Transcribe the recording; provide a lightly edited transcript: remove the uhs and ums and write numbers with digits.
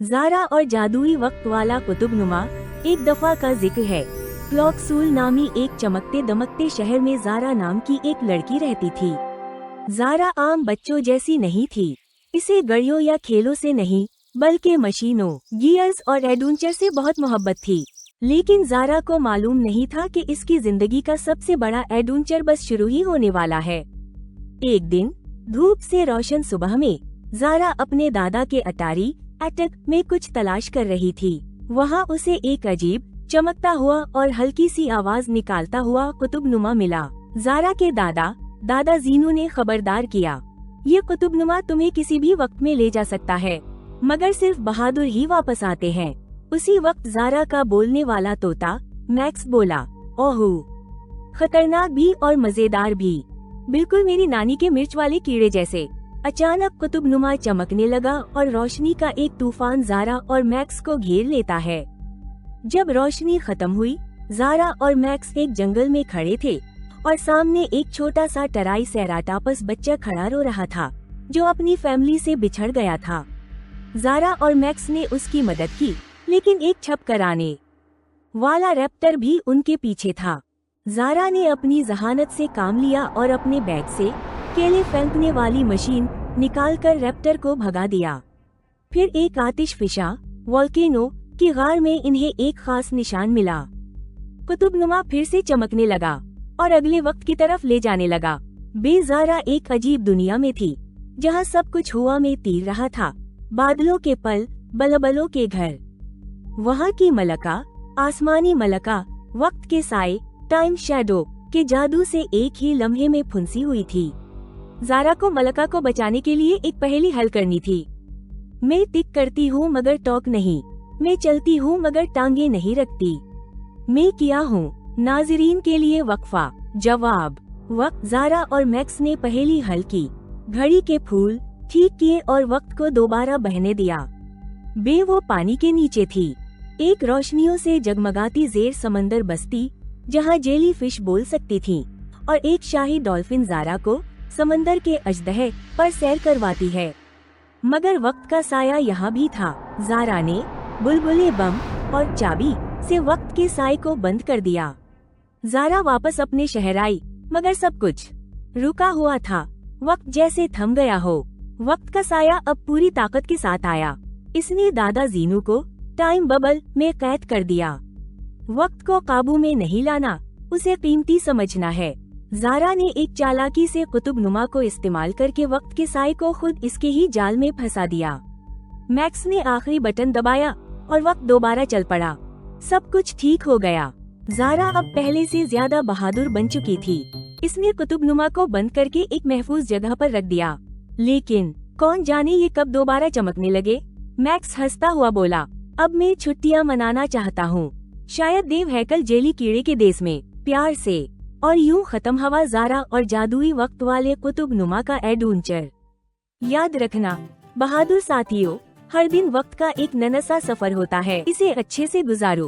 ज़ारा और जादुई वक्त वाला कुतुबनुमा। एक दफा का जिक्र है। क्लॉकसूल नामी एक चमकते दमकते शहर में ज़ारा नाम की एक लड़की रहती थी। ज़ारा आम बच्चों जैसी नहीं थी। इसे गड़ियों या खेलों से नहीं बल्कि मशीनों, गियर्स और एडवेंचर से बहुत मोहब्बत थी। लेकिन ज़ारा को मालूम नहीं था कि इसकी जिंदगी का सबसे बड़ा एडवेंचर बस शुरू ही होने वाला है। एक दिन धूप से रोशन सुबह में ज़ारा अपने दादा के अटारी अटक में कुछ तलाश कर रही थी। वहाँ उसे एक अजीब चमकता हुआ और हल्की सी आवाज निकालता हुआ कुतुबनुमा मिला। ज़ारा के दादा जीनू ने खबरदार किया, ये कुतुबनुमा तुम्हें किसी भी वक्त में ले जा सकता है, मगर सिर्फ बहादुर ही वापस आते हैं। उसी वक्त ज़ारा का बोलने वाला तोता मैक्स बोला, ओहो, खतरनाक भी और मजेदार भी, बिल्कुल मेरी नानी के मिर्च वाले कीड़े जैसे। अचानक कुतुबनुमा चमकने लगा और रोशनी का एक तूफान ज़ारा और मैक्स को घेर लेता है। जब रोशनी खत्म हुई, ज़ारा और मैक्स एक जंगल में खड़े थे और सामने एक छोटा सा टराई सेराटापस बच्चा खड़ा रो रहा था, जो अपनी फैमिली से बिछड़ गया था। ज़ारा और मैक्स ने उसकी मदद की, लेकिन एक छप कराने वाला रैप्टर भी उनके पीछे था। ज़ारा ने अपनी जहानत से काम लिया और अपने बैग से केले फेंकने वाली मशीन निकालकर रैप्टर को भगा दिया। फिर एक आतिशफिशा वोल्केनो की गार में इन्हें एक खास निशान मिला। कुतुबनुमा फिर से चमकने लगा और अगले वक्त की तरफ ले जाने लगा। ज़ारा एक अजीब दुनिया में थी, जहाँ सब कुछ हवा में तीर रहा था, बादलों के पल, बलबलों के घर। वहाँ की मलका, आसमानी मलका, वक्त के साए, टाइम शैडो के जादू से एक ही लम्हे में फुंसी हुई थी। ज़ारा को मलका को बचाने के लिए एक पहेली हल करनी थी। मैं टिक करती हूँ मगर टॉक नहीं, मैं चलती हूँ मगर टांगे नहीं रखती, मैं क्या हूँ? नाज़रीन के लिए वक्फा। जवाब वक्त। ज़ारा और मैक्स ने पहेली हल की, घड़ी के फूल ठीक किए और वक्त को दोबारा बहने दिया। वो पानी के नीचे थी, एक रोशनियों से जगमगाती ज़ेर समंदर बस्ती, जहाँ जेली फिश बोल सकती थी, और एक शाही डॉल्फिन ज़ारा को समंदर के अजदह पर सैर करवाती है। मगर वक्त का साया यहाँ भी था। ज़ारा ने बुलबुले बम और चाबी से वक्त के साए को बंद कर दिया। ज़ारा वापस अपने शहर आई, मगर सब कुछ रुका हुआ था। वक्त जैसे थम गया हो। वक्त का साया अब पूरी ताकत के साथ आया। इसने दादा जीनू को टाइम बबल में कैद कर दिया। वक्त को काबू में नहीं लाना, उसे कीमती समझना है। ज़ारा ने एक चालाकी से कुतुबनुमा को इस्तेमाल करके वक्त के साए को खुद इसके ही जाल में फंसा दिया। मैक्स ने आखिरी बटन दबाया और वक्त दोबारा चल पड़ा। सब कुछ ठीक हो गया। ज़ारा अब पहले से ज्यादा बहादुर बन चुकी थी। इसने कुतुबनुमा को बंद करके एक महफूज जगह पर रख दिया। लेकिन कौन जाने ये कब दोबारा चमकने लगे। मैक्स हंसता हुआ बोला, अब मैं छुट्टियां मनाना चाहता हूँ, शायद देव हैकल जेली कीड़े के देश में, प्यार से। और यूं खत्म हुआ ज़ारा और जादुई वक्त वाले कुतुबनुमा का एडवेंचर। याद रखना बहादुर साथियों, हर दिन वक्त का एक नन्हा सा सफर होता है, इसे अच्छे से गुजारो।